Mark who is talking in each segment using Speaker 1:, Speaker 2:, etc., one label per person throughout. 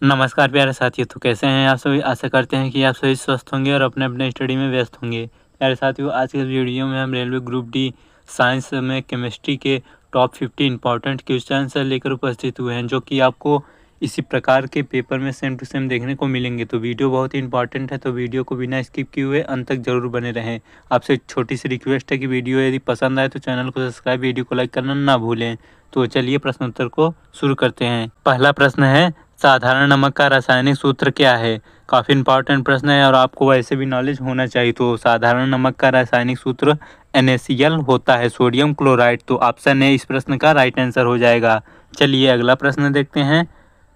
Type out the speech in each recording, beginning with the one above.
Speaker 1: नमस्कार प्यारे साथियों, तो कैसे हैं आप सभी। आशा करते हैं कि आप सभी स्वस्थ होंगे और अपने अपने स्टडी में व्यस्त होंगे। प्यारे साथियों, आज के वीडियो में हम रेलवे ग्रुप डी साइंस में केमिस्ट्री के टॉप 50 इंपॉर्टेंट क्वेश्चन लेकर उपस्थित हुए हैं, जो कि आपको इसी प्रकार के पेपर में सेम टू सेम देखने को मिलेंगे। तो वीडियो बहुत ही इंपॉर्टेंट है, तो वीडियो को बिना स्किप किए हुए अंत तक जरूर बने रहें। आपसे एक छोटी सी रिक्वेस्ट है कि वीडियो यदि पसंद आए तो चैनल को सब्सक्राइब, वीडियो को लाइक करना ना भूलें। तो चलिए प्रश्नोत्तर को शुरू करते हैं। पहला प्रश्न है, साधारण नमक का रासायनिक सूत्र क्या है। काफ़ी इंपॉर्टेंट प्रश्न है और आपको वैसे भी नॉलेज होना चाहिए। तो साधारण नमक का रासायनिक सूत्र NaCl होता है, सोडियम क्लोराइड। तो ऑप्शन ए इस प्रश्न का राइट आंसर हो जाएगा। चलिए अगला प्रश्न देखते हैं।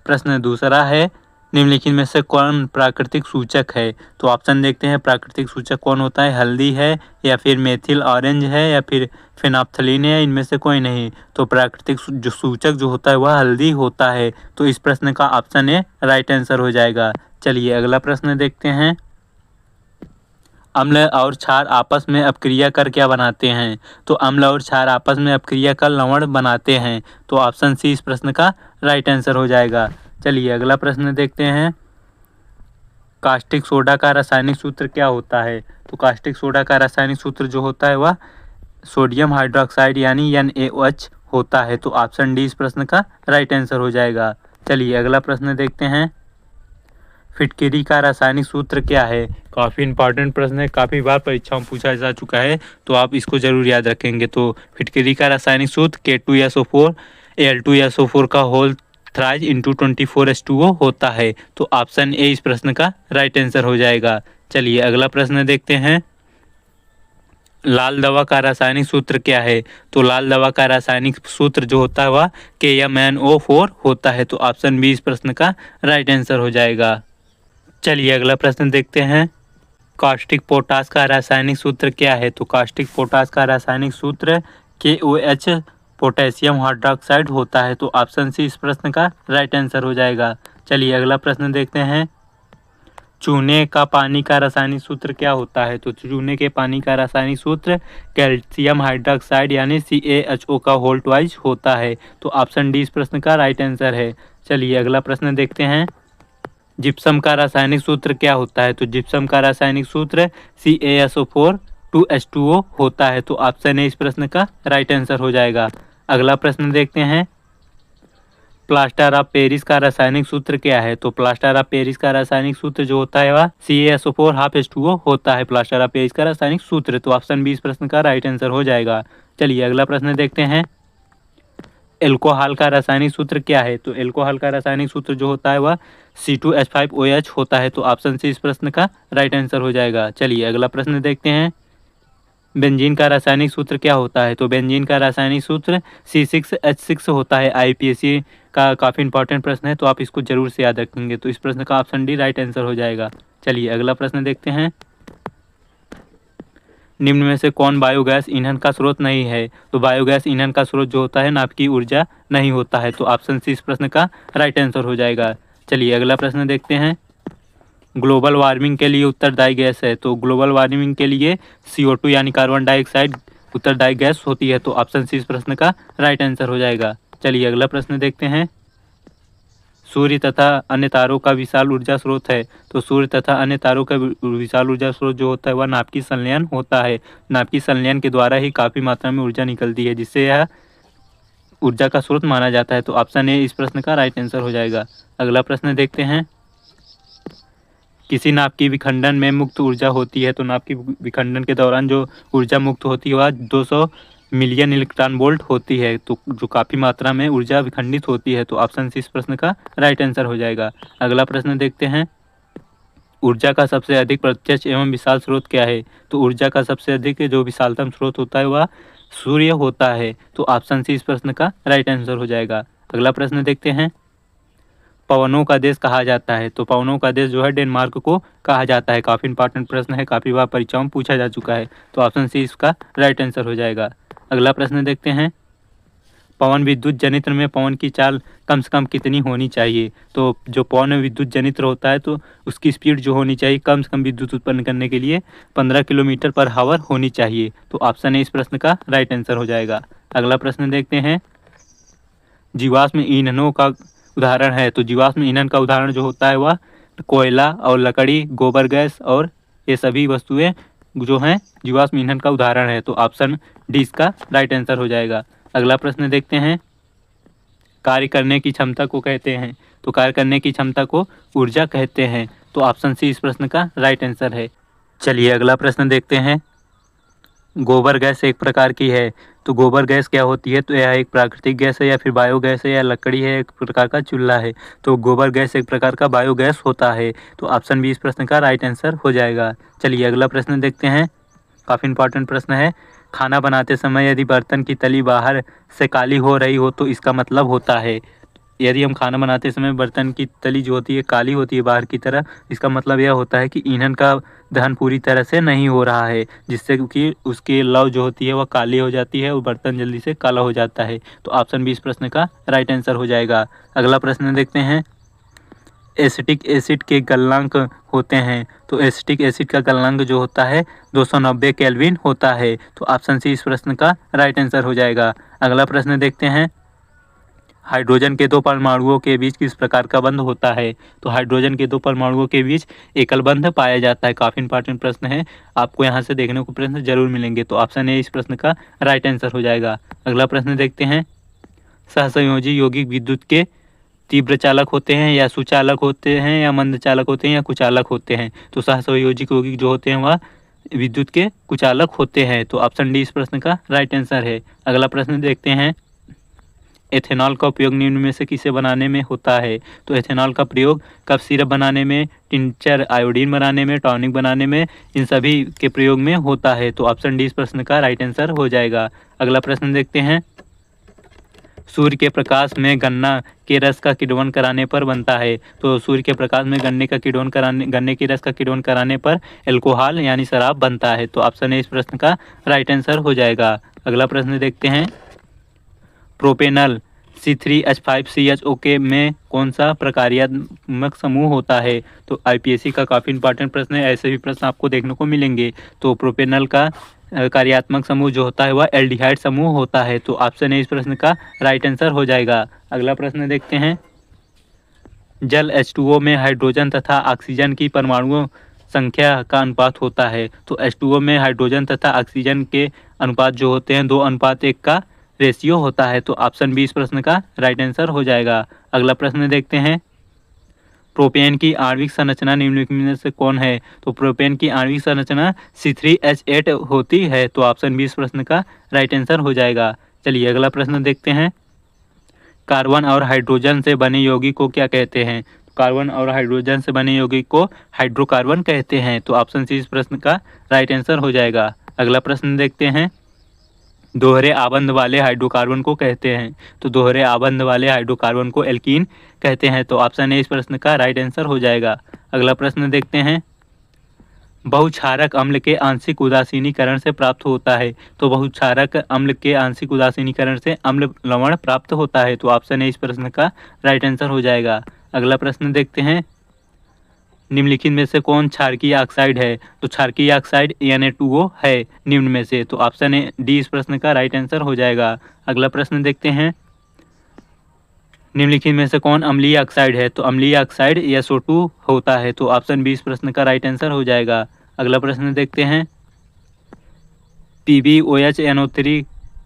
Speaker 1: प्रश्न दूसरा है, निम्नलिखित में से कौन प्राकृतिक सूचक है। तो ऑप्शन देखते हैं, प्राकृतिक सूचक कौन होता है। हल्दी है, या फिर मेथिल ऑरेंज है, या फिर फेनाप्थलीन है, इनमें से कोई नहीं। तो प्राकृतिक जो सूचक जो होता है वह हल्दी होता है। तो इस प्रश्न का ऑप्शन ए राइट आंसर हो जाएगा। चलिए अगला प्रश्न देखते हैं। अम्ल और क्षार आपस में अपक्रिया कर क्या बनाते हैं। तो अम्ल और क्षार आपस में अपक्रिया कर लवण बनाते हैं। तो ऑप्शन सी इस प्रश्न का राइट आंसर हो जाएगा। चलिए अगला प्रश्न देखते हैं। कास्टिक सोडा का रासायनिक सूत्र क्या होता है। तो कास्टिक सोडा का रासायनिक सूत्र जो होता है वह सोडियम हाइड्रोक्साइड यानी NaOH होता है। तो ऑप्शन डी इस प्रश्न का राइट आंसर हो जाएगा। चलिए अगला प्रश्न देखते हैं। फिटकरी का रासायनिक सूत्र क्या है। काफ़ी इंपॉर्टेंट प्रश्न है, काफ़ी बार परीक्षाओं में पूछा जा चुका है, तो आप इसको जरूर याद रखेंगे। तो फिटकरी का रासायनिक सूत्र K2SO4 Al2SO4 का होल थ्राइज इंटू 24H2O होता है। तो ऑप्शन ए इस प्रश्न का राइट आंसर हो जाएगा। चलिए अगला प्रश्न देखते हैं। लाल दवा का रासायनिक सूत्र क्या है। तो लाल दवा का रासायनिक सूत्र जो होता है वह KMnO4 होता है। तो ऑप्शन बी इस प्रश्न का राइट आंसर हो जाएगा। चलिए अगला प्रश्न देखते हैं। कास्टिक पोटास का रासायनिक सूत्र क्या है। तो कास्टिक पोटास का रासायनिक सूत्र KOH पोटेशियम हाइड्रोक्साइड होता है। तो ऑप्शन सी इस प्रश्न का राइट आंसर हो जाएगा। चलिए अगला प्रश्न देखते हैं। चूने का पानी का रासायनिक सूत्र क्या होता है। तो चूने के पानी का रासायनिक सूत्र कैल्शियम हाइड्रोक्साइड यानी CaHO का होल ट्वाइस होता है। तो ऑप्शन डी इस प्रश्न का राइट आंसर है। चलिए अगला प्रश्न देखते हैं। जिप्सम का रासायनिक सूत्र क्या होता है। तो जिप्सम का रासायनिक सूत्र CaSO4 2H2O होता है। तो ऑप्शन ए इस प्रश्न का राइट आंसर हो जाएगा। अगला प्रश्न देखते हैं। प्लास्टर ऑफ पेरिस का रासायनिक सूत्र क्या है। तो प्लास्टर ऑफ पेरिस का रासायनिक सूत्र जो होता है वह CaSO4 हाफ H2O होता है। प्लास्टर ऑफ पेरिस का रासायनिक सूत्र। तो ऑप्शन बी इस प्रश्न का राइट आंसर हो जाएगा। चलिए अगला प्रश्न देखते हैं। एल्कोहल का रासायनिक सूत्र क्या है। तो एल्कोहल का रासायनिक सूत्र जो होता है वह C2H5OH होता है। तो ऑप्शन सी इस प्रश्न का राइट आंसर हो जाएगा। चलिए अगला प्रश्न देखते हैं। बेंजीन का रासायनिक सूत्र क्या होता है। तो बेंजीन का रासायनिक सूत्र C6H6 होता है। IPSC का काफ़ी इंपॉर्टेंट प्रश्न है, तो आप इसको जरूर से याद रखेंगे। तो इस प्रश्न का ऑप्शन डी राइट आंसर हो जाएगा। चलिए अगला प्रश्न देखते हैं। निम्न में से कौन बायोगैस ईंधन का स्रोत नहीं है। तो बायोगैस ईंधन का स्रोत जो होता है नाभिकीय ऊर्जा नहीं होता है। तो ऑप्शन सी इस प्रश्न का राइट आंसर हो जाएगा। चलिए अगला प्रश्न देखते हैं। ग्लोबल वार्मिंग के लिए उत्तरदायी गैस है। तो ग्लोबल वार्मिंग के लिए CO2 यानी कार्बन डाइऑक्साइड उत्तरदायी गैस होती है। तो ऑप्शन सी इस प्रश्न का राइट आंसर हो जाएगा। चलिए अगला प्रश्न देखते हैं। सूर्य तथा अन्य तारों का विशाल ऊर्जा स्रोत है। तो सूर्य तथा अन्य तारों का विशाल ऊर्जा स्रोत जो होता है वह नाभिकीय संलयन होता है। नाभिकीय संलयन के द्वारा ही काफ़ी मात्रा में ऊर्जा निकलती है, जिससे यह ऊर्जा का स्रोत माना जाता है। तो ऑप्शन ए इस प्रश्न का राइट आंसर हो जाएगा। अगला प्रश्न देखते हैं। किसी नाभिकीय विखंडन में मुक्त ऊर्जा होती है। तो नाभिकीय विखंडन के दौरान जो ऊर्जा मुक्त होती है वह 200 मिलियन इलेक्ट्रॉन वोल्ट होती है। तो जो काफ़ी मात्रा में ऊर्जा विखंडित होती है। तो ऑप्शन सी इस प्रश्न का राइट आंसर हो जाएगा। अगला प्रश्न देखते हैं। ऊर्जा का सबसे अधिक प्रत्यक्ष एवं विशाल स्रोत क्या है। तो ऊर्जा का सबसे अधिक जो विशालतम स्रोत होता है वह सूर्य होता है। तो ऑप्शन सी इस प्रश्न का राइट आंसर हो जाएगा। अगला प्रश्न देखते हैं। पवनों का देश कहा जाता है। तो पवनों का देश जो है डेनमार्क को कहा जाता है। काफ़ी इंपॉर्टेंट प्रश्न है, काफ़ी बार परीक्षाओं में पूछा जा चुका है। तो ऑप्शन सी इसका राइट आंसर हो जाएगा। अगला प्रश्न देखते हैं। पवन विद्युत जनित्र में पवन की चाल कम से कम कितनी होनी चाहिए। तो जो पवन विद्युत जनित्र होता है तो उसकी स्पीड जो होनी चाहिए कम से कम विद्युत उत्पन्न करने के लिए 15 किलोमीटर पर हावर होनी चाहिए। तो ऑप्शन ए इस प्रश्न का राइट आंसर हो जाएगा। अगला प्रश्न देखते हैं। जीवाश्म ईंधनों का उदाहरण है। तो जीवाश्म ईंधन का उदाहरण जो होता है वह कोयला और लकड़ी, गोबर गैस और ये सभी वस्तुएं जो हैं जीवाश्म ईंधन का उदाहरण है। तो ऑप्शन डी इसका राइट आंसर हो जाएगा। अगला प्रश्न देखते हैं, कार्य करने की क्षमता को कहते हैं। तो कार्य करने की क्षमता को ऊर्जा कहते हैं। तो ऑप्शन सी इस प्रश्न का राइट आंसर है। चलिए अगला प्रश्न देखते हैं, गोबर गैस एक प्रकार की है। तो गोबर गैस क्या होती है? तो यह एक प्राकृतिक गैस है या फिर बायोगैस है या लकड़ी है, एक प्रकार का चूल्हा है। तो गोबर गैस एक प्रकार का बायोगैस होता है। तो ऑप्शन बी इस प्रश्न का राइट आंसर हो जाएगा। चलिए अगला प्रश्न देखते हैं, काफ़ी इंपॉर्टेंट प्रश्न है। खाना बनाते समय यदि बर्तन की तली बाहर से काली हो रही हो तो इसका मतलब होता है। यदि हम खाना बनाते समय बर्तन की तली जो होती है काली होती है बाहर की तरह, इसका मतलब यह होता है कि ईंधन का दहन पूरी तरह से नहीं हो रहा है, जिससे कि उसकी लौ जो होती है वह काली हो जाती है और बर्तन जल्दी से काला हो जाता है। तो ऑप्शन बी इस प्रश्न का राइट आंसर हो जाएगा। अगला प्रश्न देखते हैं, एसिटिक एसिड के गलनांक होते हैं। तो एसिटिक एसिड का गलनांक जो होता है 290 केल्विन होता है। तो ऑप्शन सी इस प्रश्न का राइट आंसर हो जाएगा। अगला प्रश्न देखते हैं, हाइड्रोजन के दो परमाणुओं के बीच किस प्रकार का बंध होता है? तो हाइड्रोजन के दो परमाणुओं के बीच एकल बंध पाया जाता है। काफ़ी इंपॉर्टेंट प्रश्न है, आपको यहाँ से देखने को प्रश्न जरूर मिलेंगे। तो ऑप्शन ए इस प्रश्न का राइट आंसर हो जाएगा। अगला प्रश्न देखते हैं, सहसंयोजी यौगिक विद्युत के तीव्र चालक होते हैं या सुचालक होते हैं या मंद चालक होते हैं या कुचालक होते हैं? तो सहसंयोजिक यौगिक जो होते हैं वह विद्युत के कुचालक होते हैं। तो ऑप्शन डी इस प्रश्न का राइट आंसर है। अगला प्रश्न देखते हैं, एथेनॉल का उपयोग निम्न में से किसे बनाने में होता है? तो एथेनॉल का प्रयोग कफ सिरप बनाने में, टिंचर आयोडीन बनाने में, टॉनिक बनाने में, इन सभी के प्रयोग में होता है। तो ऑप्शन डी इस प्रश्न का राइट आंसर हो जाएगा। अगला प्रश्न देखते हैं, सूर्य के प्रकाश में गन्ना के रस का किण्वन कराने पर बनता है। तो सूर्य के प्रकाश में गन्ने के रस का किण्वन कराने पर एल्कोहल यानी शराब बनता है। तो ऑप्शन ए इस प्रश्न का राइट आंसर हो जाएगा। अगला प्रश्न देखते हैं, प्रोपेनल C3H5CHO के में कौन सा प्रकार्यात्मक समूह होता है? तो आईपीएससी का काफ़ी इंपॉर्टेंट प्रश्न है, ऐसे भी प्रश्न आपको देखने को मिलेंगे। तो प्रोपेनल का कार्यात्मक समूह जो होता है वह एल्डिहाइड समूह होता है। तो ऑप्शन ए इस प्रश्न का राइट आंसर हो जाएगा। अगला प्रश्न देखते हैं, जल H2O में हाइड्रोजन तथा ऑक्सीजन की परमाणुओं संख्या का अनुपात होता है। तो H2O में हाइड्रोजन तथा ऑक्सीजन के अनुपात जो होते हैं 2:1 का रेशियो होता है। तो ऑप्शन बी इस प्रश्न का राइट आंसर हो जाएगा। अगला प्रश्न देखते हैं, प्रोपेन की आणविक संरचना निम्नलिखित में से कौन है? तो प्रोपेन की आणविक संरचना C3H8 होती है। तो ऑप्शन बी इस प्रश्न का राइट आंसर हो जाएगा। चलिए अगला प्रश्न देखते हैं, कार्बन और हाइड्रोजन से बने यौगिक को क्या कहते हैं? कार्बन और हाइड्रोजन से बने यौगिक को हाइड्रोकार्बन कहते हैं। तो ऑप्शन सी इस प्रश्न का राइट आंसर हो जाएगा। अगला प्रश्न देखते हैं, दोहरे आबंध वाले हाइड्रोकार्बन को कहते हैं। तो दोहरे आबंध वाले हाइड्रोकार्बन को एल्कीन कहते हैं। तो ऑप्शन ए इस प्रश्न का राइट आंसर हो जाएगा। अगला प्रश्न देखते हैं, बहुक्षारक अम्ल के आंशिक उदासीनीकरण से प्राप्त होता है। तो बहुक्षारक अम्ल के आंशिक उदासीनीकरण से अम्ल लवण प्राप्त होता है। तो ऑप्शन ए इस प्रश्न का राइट आंसर हो जाएगा। अगला प्रश्न देखते हैं, निम्नलिखित में से कौन क्षारकीय ऑक्साइड है? तो क्षारकीय ऑक्साइड Na2O है निम्न में से। तो ऑप्शन ए डी इस प्रश्न का राइट आंसर हो जाएगा। अगला प्रश्न देखते हैं, निम्नलिखित में से कौन अम्लीय ऑक्साइड है? तो अम्लीय ऑक्साइड SO2 होता है। तो ऑप्शन बी इस प्रश्न का राइट आंसर हो जाएगा। अगला प्रश्न देखते हैं, PbOH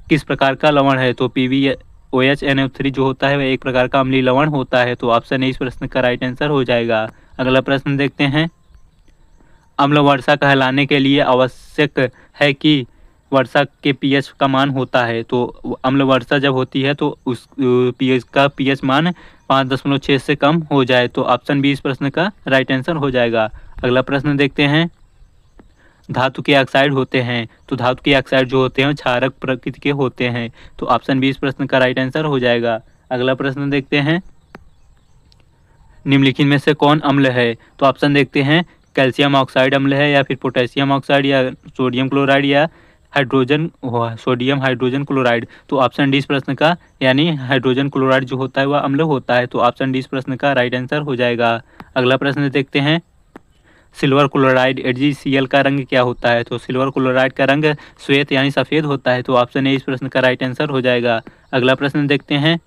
Speaker 1: किस प्रकार का लवण है? तो PbOH जो होता है वह एक प्रकार का अम्लीय लवण होता है। तो ऑप्शन ए इस प्रश्न का राइट आंसर हो जाएगा। अगला प्रश्न देखते हैं, अम्ल वर्षा कहलाने के लिए आवश्यक है कि वर्षा के pH का मान होता है। तो अम्ल वर्षा जब होती है तो उस pH मान 5.6 से कम हो जाए। तो ऑप्शन बी इस प्रश्न का राइट आंसर हो जाएगा। अगला प्रश्न देखते हैं, धातु के ऑक्साइड होते हैं। तो धातु के ऑक्साइड जो होते हैं क्षारक प्रकृति के होते हैं। तो ऑप्शन बी इस प्रश्न का राइट आंसर हो जाएगा। अगला प्रश्न देखते हैं, निम्नलिखित में से कौन अम्ल है? तो ऑप्शन देखते हैं, कैल्शियम ऑक्साइड अम्ल है या फिर पोटेशियम ऑक्साइड या सोडियम क्लोराइड या सोडियम हाइड्रोजन क्लोराइड। तो ऑप्शन डी इस प्रश्न का यानी हाइड्रोजन क्लोराइड जो होता है वह अम्ल होता है। तो ऑप्शन डी इस प्रश्न का राइट आंसर हो जाएगा। अगला प्रश्न देखते हैं, सिल्वर क्लोराइड AgCl का रंग क्या होता है? तो सिल्वर क्लोराइड का रंग श्वेत यानी सफ़ेद होता है। तो ऑप्शन ए इस प्रश्न का राइट आंसर हो जाएगा। अगला प्रश्न देखते हैं,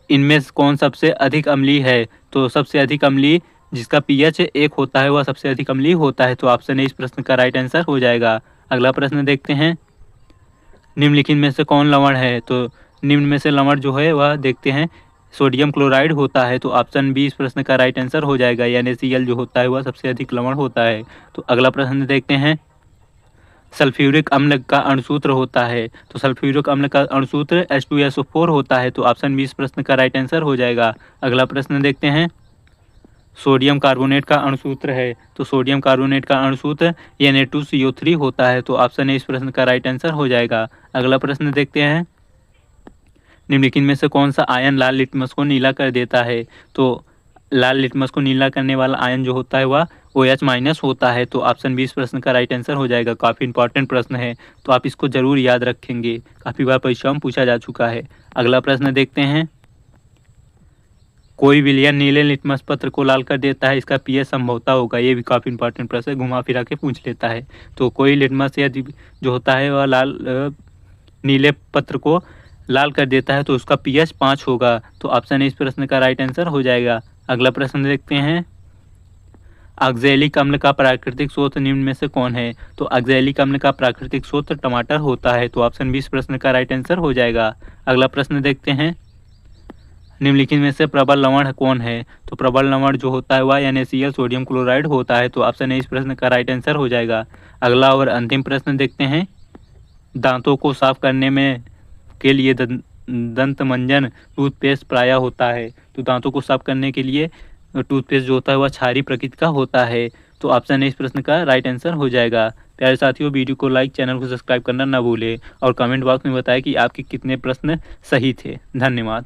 Speaker 1: इनमें से कौन सबसे अधिक अम्लीय है? तो सबसे अधिक अम्लीय जिसका पीएच 1 होता है वह सबसे अधिक अम्लीय होता है। तो ऑप्शन ए इस प्रश्न का राइट आंसर हो जाएगा। अगला प्रश्न देखते हैं, निम्नलिखित में से कौन लवण है? तो निम्न में से लवण जो है वह देखते हैं सोडियम क्लोराइड होता है। तो ऑप्शन बी इस प्रश्न का राइट आंसर हो जाएगा। NaCl जो होता है वह सबसे अधिक लवण होता है। तो अगला प्रश्न देखते हैं, सल्फ्यूरिक अम्ल का अणुसूत्र होता है। तो सल्फ्यूरिक अम्ल का अणुसूत्र H2SO4 होता है। तो ऑप्शन बी इस प्रश्न का राइट आंसर हो जाएगा। अगला प्रश्न देखते हैं, सोडियम कार्बोनेट का अणुसूत्र है। तो सोडियम कार्बोनेट का अणुसूत्र Na2CO3 होता है। तो ऑप्शन ए इस प्रश्न का राइट आंसर हो जाएगा। अगला प्रश्न देखते हैं, निम्नलिखित में से कौन सा आयन लाल लिटमस को नीला कर देता है? तो लाल लिटमस को नीला करने वाला आयन जो होता है वह OH- होता है। तो ऑप्शन बी इस प्रश्न का राइट आंसर हो जाएगा। काफ़ी इंपॉर्टेंट प्रश्न है, तो आप इसको जरूर याद रखेंगे, काफ़ी बार परीक्षाओं में पूछा जा चुका है। अगला प्रश्न देखते हैं, कोई विलयन नीले लिटमस पत्र को लाल कर देता है, इसका पीएच संभवतः होगा। ये भी काफ़ी इंपॉर्टेंट प्रश्न है, घुमा फिरा के पूछ लेता है। तो कोई लिटमस या जो होता है वह लाल नीले पत्र को लाल कर देता है, तो उसका पीएच 5 होगा। तो ऑप्शन इस प्रश्न का राइट आंसर हो जाएगा। अगला प्रश्न देखते हैं, ऑक्जेलिक अम्ल का प्राकृतिक स्रोत निम्न में से कौन है? तो ऑक्जेलिक अम्ल का प्राकृतिक स्रोत टमाटर होता है। तो ऑप्शन बी इस प्रश्न का राइट आंसर हो जाएगा। अगला प्रश्न देखते हैं, निम्नलिखित में से प्रबल लवण कौन है? तो प्रबल लवण जो होता है वह NaCl सोडियम क्लोराइड होता है। तो ऑप्शन ए इस प्रश्न का राइट आंसर हो जाएगा। अगला और अंतिम प्रश्न देखते हैं, दांतों को साफ करने में के लिए दंत मंजन टूथपेस्ट प्रायः होता है। तो दांतों को साफ करने के लिए टूथपेस्ट जो होता है वह क्षारीय प्रकृति का होता है। तो ऑप्शन ए इस प्रश्न का राइट आंसर हो जाएगा। प्यारे साथियों, वीडियो को लाइक, चैनल को सब्सक्राइब करना ना भूलें और कमेंट बॉक्स में बताएं कि आपके कितने प्रश्न सही थे। धन्यवाद।